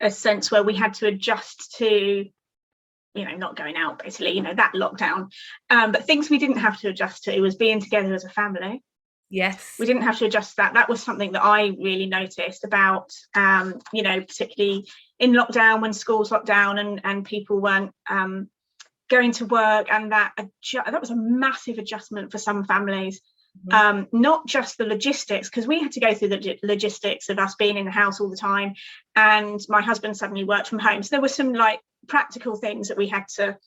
a sense where we had to adjust to, not going out, basically, that lockdown. But things we didn't have to adjust to was being together as a family. Yes. We didn't have to adjust to that. That was something that I really noticed about, particularly in lockdown, when schools locked down and people weren't going to work, and that was a massive adjustment for some families. Not just the logistics, because we had to go through the logistics of us being in the house all the time, and my husband suddenly worked from home, so there were some like practical things that we had to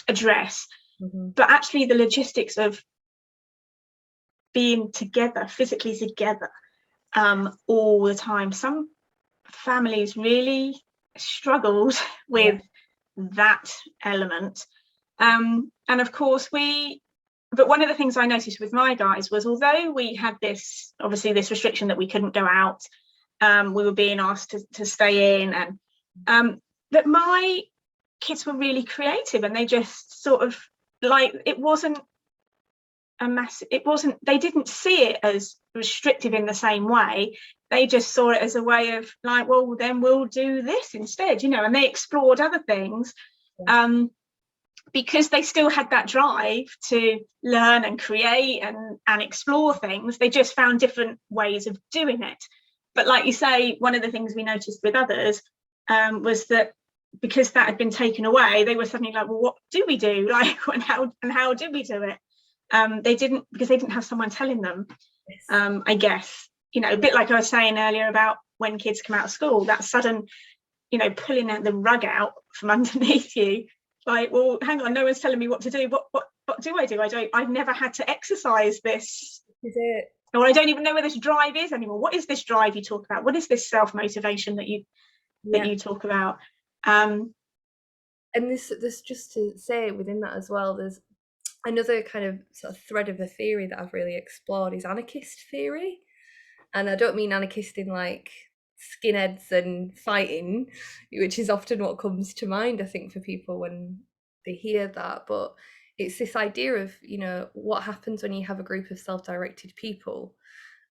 address. But actually the logistics of being together, physically together, all the time, some families really struggled with that element, and of course but one of the things I noticed with my guys was, although we had this restriction that we couldn't go out, we were being asked to stay in, and that my kids were really creative, and they just sort of, like, it wasn't they didn't see it as restrictive in the same way. They just saw it as a way of, like, well, then we'll do this instead, and they explored other things. Because they still had that drive to learn and create and explore things, they just found different ways of doing it. But like you say, one of the things we noticed with others was that because that had been taken away, they were suddenly like, well, what do we do? Like, and how do we do it? Because they didn't have someone telling them. I guess, a bit like I was saying earlier about when kids come out of school, that sudden, pulling the rug out from underneath you. Like, well, hang on, no one's telling me what to do. What do I do? I've never had to exercise this. Is it? Or I don't even know where this drive is anymore. What is this drive you talk about? What is this self-motivation that you talk about? And this just to say within that as well, there's another kind of sort of thread of the theory that I've really explored is anarchist theory. And I don't mean anarchist in like skinheads and fighting, which is often what comes to mind, I think, for people when they hear that, but it's this idea of, what happens when you have a group of self-directed people.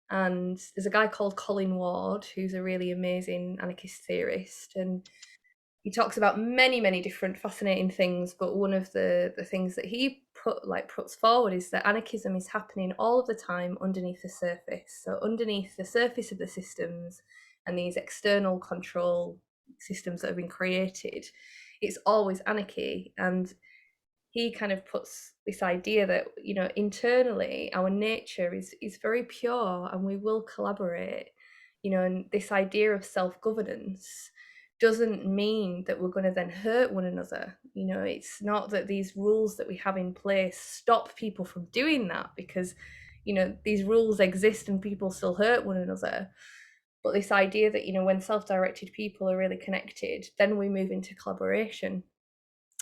And there's a guy called Colin Ward who's a really amazing anarchist theorist, and he talks about many, many different fascinating things, but one of the things that he puts forward is that anarchism is happening all of the time underneath the surface. So underneath the surface of the systems and these external control systems that have been created, it's always anarchy. And he kind of puts this idea that, internally our nature is very pure and we will collaborate, and this idea of self-governance doesn't mean that we're going to then hurt one another. It's not that these rules that we have in place stop people from doing that, because, these rules exist and people still hurt one another. But this idea that, when self-directed people are really connected, then we move into collaboration.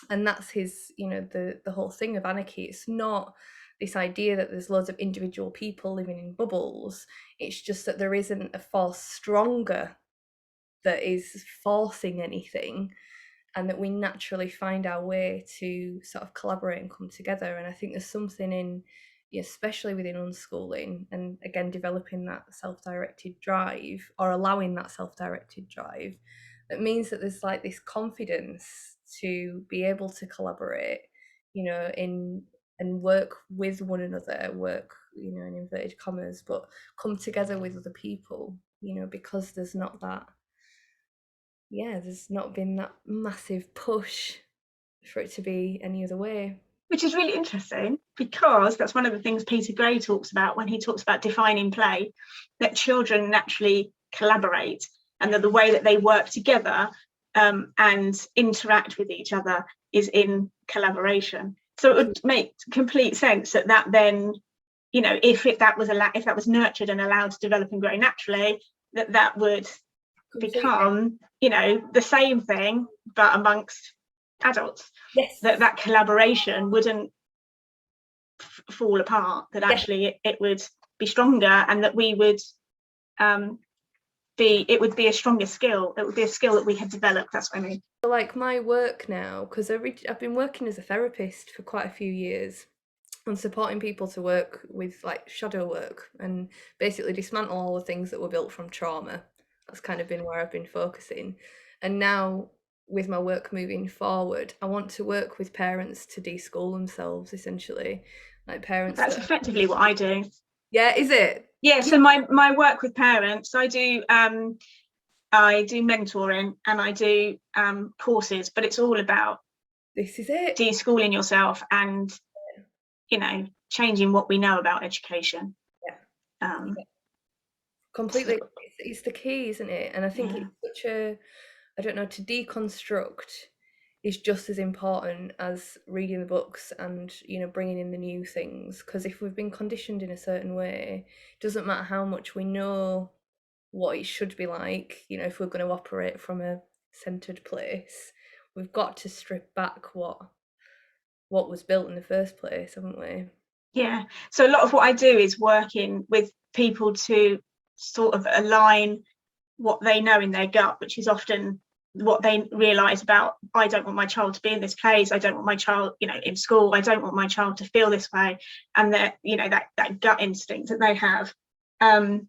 And that's his, the whole thing of anarchy. It's not this idea that there's loads of individual people living in bubbles. It's just that there isn't a force stronger that is forcing anything, and that we naturally find our way to sort of collaborate and come together. And I think there's something in, especially within unschooling, and again developing that self-directed drive, or allowing that self-directed drive, that means that there's like this confidence to be able to collaborate, and work with one another, in inverted commas, but come together with other people, because there's not been that massive push for it to be any other way. Which is really interesting, because that's one of the things Peter Gray talks about when he talks about defining play, that children naturally collaborate, and that the way that they work together and interact with each other is in collaboration. So it would make complete sense that then you know, if that was nurtured and allowed to develop and grow naturally, that would become, you know, the same thing but amongst adults. Yes. That collaboration wouldn't fall apart, that actually it would be stronger, and that we would it would be a stronger skill. It would be a skill that we had developed. That's what I mean. Like my work now, because I've been working as a therapist for quite a few years and supporting people to work with like shadow work and basically dismantle all the things that were built from trauma. That's kind of been where I've been focusing. And now with my work moving forward, I want to work with parents to de-school themselves, essentially. Like parents. That's effectively what I do. Yeah, is it? Yeah, so my work with parents, I do mentoring and I do courses, but it's all about this is it, de-schooling yourself and, you know, changing what we know about education. Completely. So it's the key, isn't it? And I think it's such a, I don't know, to deconstruct is just as important as reading the books and, you know, bringing in the new things. Because if we've been conditioned in a certain way, it doesn't matter how much we know what it should be like, you know, if we're going to operate from a centered place, we've got to strip back what was built in the first place, haven't we? Yeah. So a lot of what I do is working with people to sort of align what they know in their gut, which is often what they realize about, I don't want my child to be in this place, I don't want my child, you know, in school, I don't want my child to feel this way, and that, you know, that gut instinct that they have, and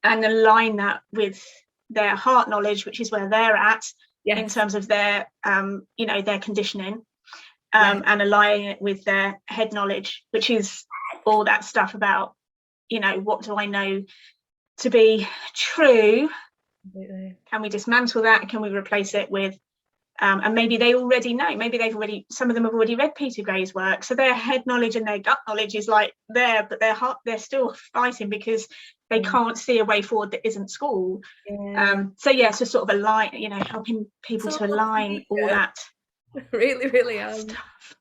align that with their heart knowledge, which is where they're at in terms of their you know, their conditioning, and align it with their head knowledge, which is all that stuff about, you know, what do I know to be true? Can we dismantle that? Can we replace it with and maybe they already know, maybe some of them have already read Peter Gray's work, so their head knowledge and their gut knowledge is like there, but their heart, they're still fighting because they can't see a way forward that isn't school. So sort of align, you know, helping people to align all that really stuff.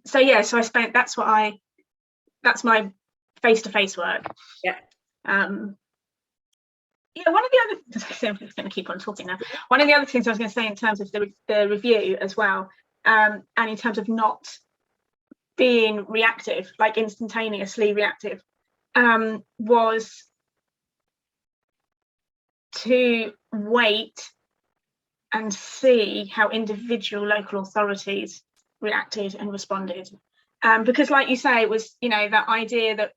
So I spent, that's my face-to-face work. One of the other things, I'm just going to keep on talking now. One of the other things I was going to say in terms of the review as well, and in terms of not being reactive, like instantaneously reactive, was to wait and see how individual local authorities reacted and responded. Because like you say, it was, you know, that idea that,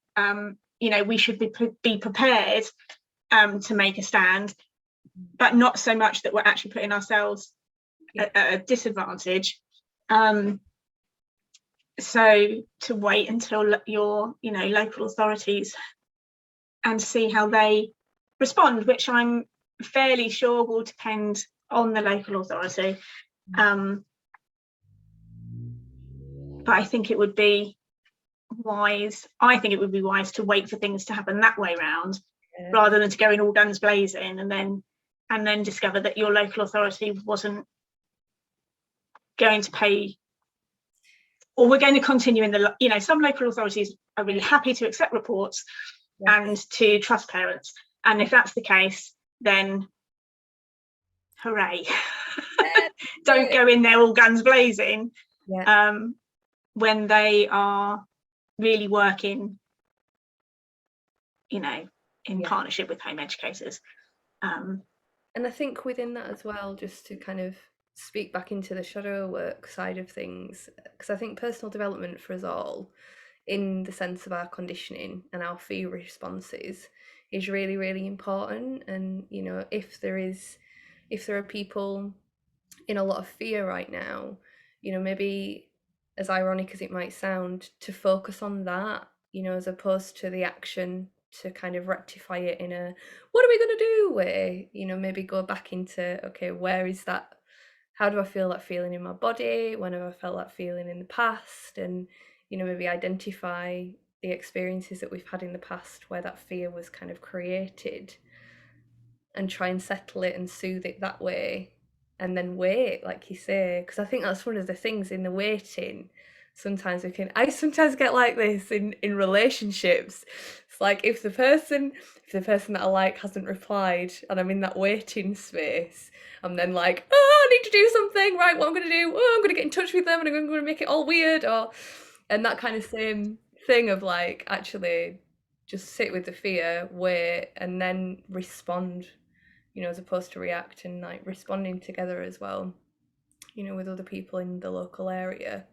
you know, we should be prepared to make a stand, but not so much that we're actually putting ourselves at a disadvantage. So to wait until your, you know, local authorities and see how they respond, which I'm fairly sure will depend on the local authority. But I think it would be wise to wait for things to happen that way round, rather than to go in all guns blazing and then discover that your local authority wasn't going to pay, or we're going to continue in the, you know, some local authorities are really happy to accept reports and to trust parents, and if that's the case, then hooray. Don't go in there all guns blazing when they are really working, you know, in partnership with home educators. And I think within that as well, just to kind of speak back into the shadow work side of things, because I think personal development for us all, in the sense of our conditioning and our fear responses, is really, really important. And, you know, if there are people in a lot of fear right now, you know, maybe, as ironic as it might sound, to focus on that, you know, as opposed to the action to kind of rectify it in a what are we going to do way, you know, maybe go back into, okay, where is that, how do I feel that feeling in my body, when have I felt that feeling in the past, and, you know, maybe identify the experiences that we've had in the past where that fear was kind of created, and try and settle it and soothe it that way, and then wait, like you say, because I think that's one of the things in the waiting sometimes I sometimes get like this in relationships. It's like if the person that I like hasn't replied and I'm in that waiting space, I'm then like, oh, I need to do something, right? What I'm going to do? Oh, I'm going to get in touch with them and I'm going to make it all weird, and that kind of same thing of like, actually just sit with the fear, wait, and then respond, as opposed to react, and like responding together as well, with other people in the local area,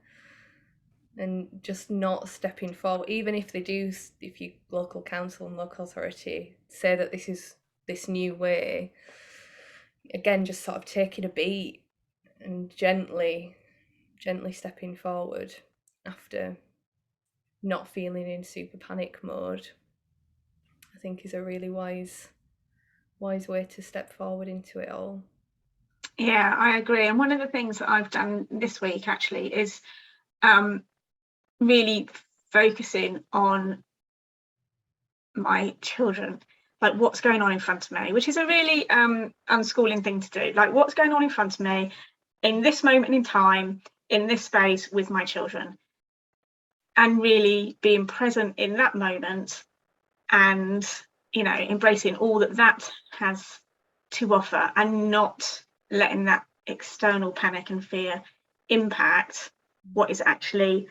and just not stepping forward, even if they do, if you local council and local authority say that this is this new way, again, just sort of taking a beat and gently stepping forward after not feeling in super panic mode, I think is a really wise way to step forward into it all. Yeah, I agree. And one of the things that I've done this week actually is really focusing on my children, like what's going on in front of me, which is a really unschooling thing to do. Like what's going on in front of me in this moment in time, in this space with my children, and really being present in that moment and, embracing all that has to offer, and not letting that external panic and fear impact what is actually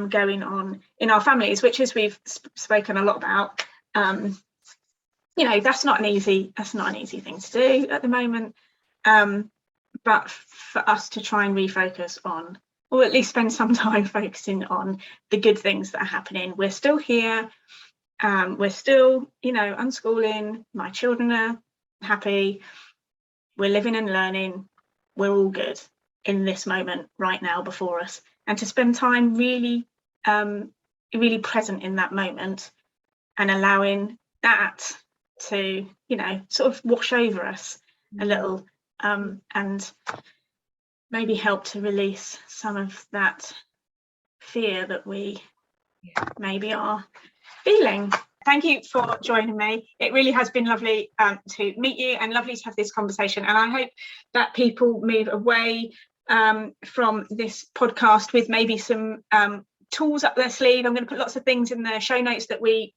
going on in our families, which, as we've spoken a lot about, that's not an easy thing to do at the moment, but for us to try and refocus on, or at least spend some time focusing on the good things that are happening. We're still here, we're still unschooling, my children are happy, we're living and learning, we're all good in this moment right now before us. And to spend time really present in that moment, and allowing that to sort of wash over us a little, and maybe help to release some of that fear that we maybe are feeling. Thank you for joining me. It really has been lovely to meet you, and lovely to have this conversation. And I hope that people move away from this podcast with maybe some tools up their sleeve. I'm going to put lots of things in the show notes that we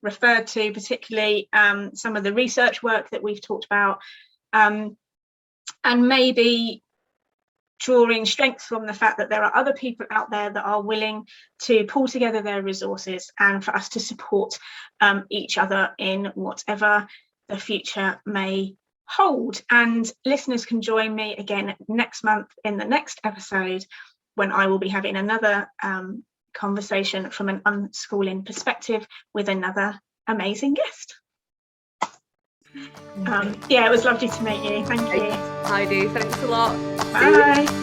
referred to, particularly some of the research work that we've talked about, and maybe drawing strength from the fact that there are other people out there that are willing to pull together their resources, and for us to support each other in whatever the future may hold. And listeners can join me again next month in the next episode, when I will be having another conversation from an unschooling perspective with another amazing guest. It was lovely to meet you. Thank you. Heidi, thanks a lot. Bye.